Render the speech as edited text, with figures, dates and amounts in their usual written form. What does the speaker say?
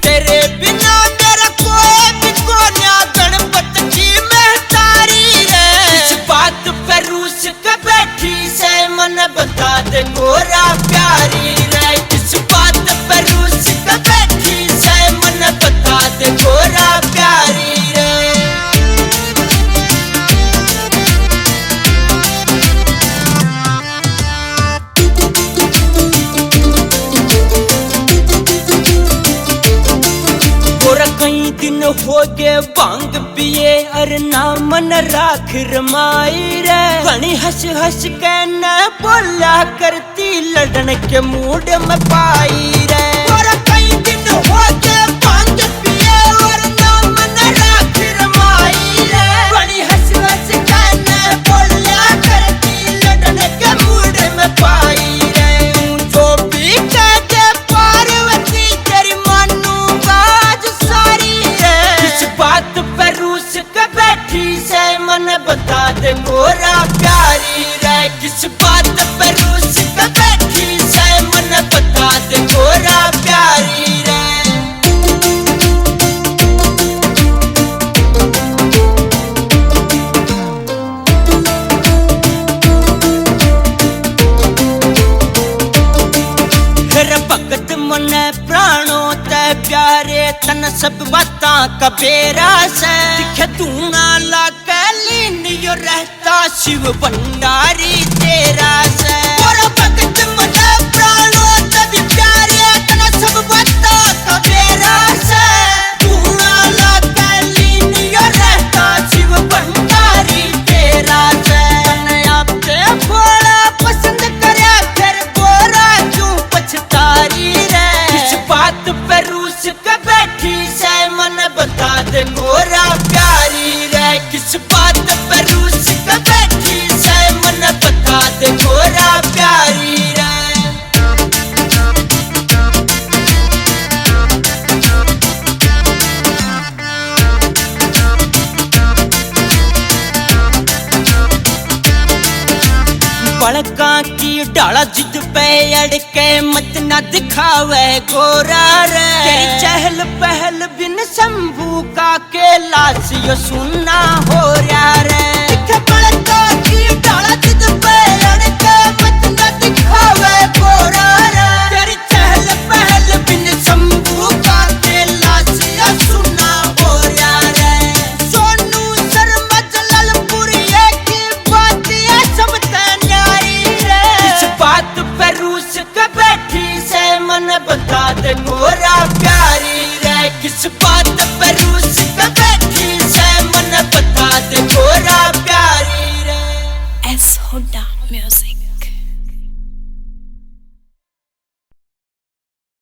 तेरे बिना मेरा कोई भी कोन्या गणपत की महतारी है। इस बात पे रूस के बैठी से मन बता दे गोरा प्यारी रे। इस बात पे रूस के बैठी से मन बता दे गोरा प्यारी रे। कई दिन हो गए भांग पिए अरे ना मन राख रमाई रे। घनी हंस हंस के न बोला करती लड़न के मूड में पाई रे। और कई दिन हो गए भांग पिए और ना मन राख रमाई रे। घनी हंस हंस के न बोला करती लड़न के मूड में पाई रे। जो भी कह दे पार्वती तेरी मानूंगा बात पे रूस के बैठी से मन बता दे गोरा प्यारी रे। किस बात पे रूस के बैठी से मन बता दे गोरा प्यारी रे। फिर भगत मन प्राणों ते प्यारे तन सब बातां कबेरा से। दिखे तू ना लाके लीन यो रहता शिव भंडारी तेरा से। और भगत मन प्राणों ते प्यारे तन सब बातां कबेरा से। तू ना लाके लीन यो रहता शिव भंडारी तेरा से। तने आपते भोला पसंद करे फिर गोरा क्यों पछतारी रे। इस बात पे रूस के बैठी से मन बता दे गोरा प्यारी रे। किस बात पे रूस के बैठी से मन बता दे गोरा प्यारी रे। बड़का की डाला जिद पे अड़के मत ना दिखावे गोरा रे। तेरी चहल पहल बिन शंभू का कैलाश यो सुनना हो रहा रे। बड़का की डाला जिद पे अड़के मत ना दिखावे गोरा रे। तेरी चहल पहल बिन शंभू का कैलाश यो सुनना हो रहा रे। सोनू शर्मा जलालपुरिया की बात ये सब बात पे रूस के बैठी से मन बता दे गोरा प्यारी रे। किस बात पे रूस के बैठी से मन बता दे गोरा प्यारी रे। S Hooda music.